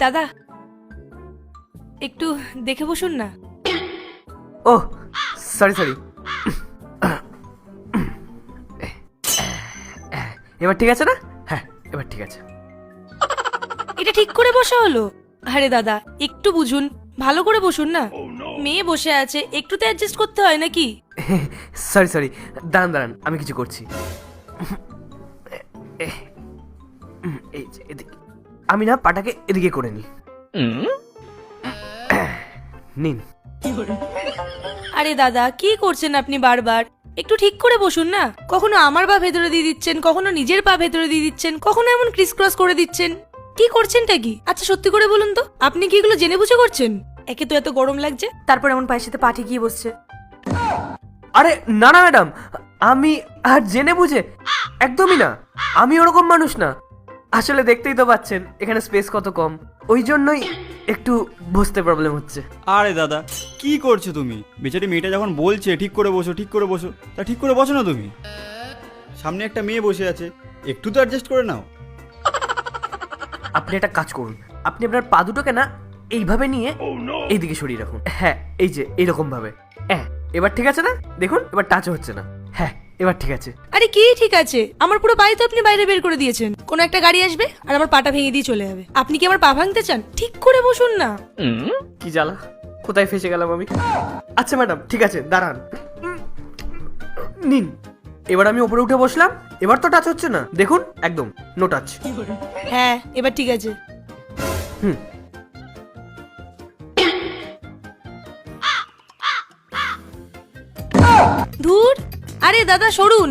দাদা একটু দেখে বসুন না। ও সরি সরি, এবার ঠিক আছে না? হ্যাঁ এবার ঠিক আছে। এটা ঠিক করে বসা হলো? আরে দাদা একটু বুঝুন, ভালো করে বসুন না। মেয়ে বসে আছে, একটু তো অ্যাডজাস্ট করতে হয় নাকি? সরি সরি, দাঁড়ান দাঁড়ান, আমি কিছু করছি। এই যে এদিকে, আমি না পাটাকে এদিকে করে নিই। নিন। আরে দাদা কি করছেন আপনি বারবার? একটু ঠিক করে বসুন না। কখনো আমার পা ভেতরে দিয়ে দিচ্ছেন, কখনো নিজের পা ভেতরে দিয়ে দিচ্ছেন, কখনো এমন ক্রিস ক্রস করে দিচ্ছেন। কি করছেনটা কি? আচ্ছা সত্যি করে বলুন তো, আপনি কি এগুলো জেনে বুঝে করছেন? একে তো এত গরম লাগছে, তারপর এমন পায়ের সাথে পা ঠেকিয়ে বসছে। আরে না না ম্যাডাম, আমি আর জেনে বুঝে একদমই না। আমি ওরকম মানুষ না। আসলে দেখতেই তো পাচ্ছেন এখানে স্পেস কত কম, ওই জন্যই একটু বসতে প্রবলেম হচ্ছে। আরে দাদা কি করছো তুমি? বেচারি মেয়েটা যখন বলছে ঠিক করে বসো ঠিক করে বসো, তা ঠিক করে বসো না তুমি। সামনে একটা মেয়ে বসে আছে, একটু তো অ্যাডজাস্ট করে নাও। আপনি একটা কাজ করুন, আপনি আপনার পা দুটোকে না এইভাবে নিয়ে এইদিকে সরিয়ে রাখুন। হ্যাঁ এই যে এইরকম ভাবে। হ্যাঁ এবার ঠিক আছে না? দেখুন এবার টাচ হচ্ছে না। হ্যাঁ এবার ঠিক আছে। আরে কি ঠিক আছে? আমার পুরো পায়ে তো আপনি বাইরে বের করে দিয়েছেন। কোনো একটা গাড়ি আসবে আর আমার পাটা ভেঙে দিয়ে চলে যাবে। আপনি কি আমার পা ভাঙতে চান? ঠিক করে বসুন না। কি জ্বালা, কোথায় ফেসে গেলাম আমি। আচ্ছা ম্যাডাম ঠিক আছে, দাঁড়ান। নিন, এবার আমি উপরে উঠে বসলাম। এবার তো টাচ হচ্ছে না, দেখুন একদম নো টাচ। হ্যাঁ এবার ঠিক আছে। হুম। ধুর, আরে দাদা সরুন।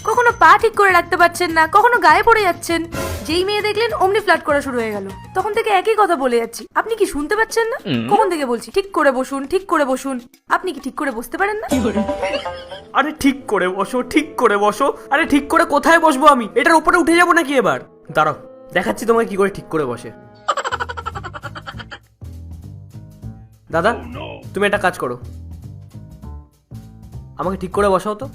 কখনো পা ঠিক করে রাখতে পারছেন না, কখনো গায়ে পড়ে যাচ্ছেন। যেই মেয়ে দেখলেন অমনি ফ্লার্ট করা শুরু হয়ে গেল। তখন থেকে একই কথা বলে যাচ্ছি, আপনি কি শুনতে পাচ্ছেন না? কখন থেকে বলছি ঠিক করে বসুন, ঠিক করে বসুন। আপনি কি ঠিক করে বসতে পারেন না? আরে ঠিক করে বসো, ঠিক করে বসো। আরে ঠিক করে কোথায় বসবো আমি? এটার উপরে উঠে যাবো নাকি এবার? দাঁড়াও দেখাচ্ছি তোমায় কি করে ঠিক করে বসে। দাদা তুমি একটা কাজ করো, আমাকে ঠিক করে বসাও তো।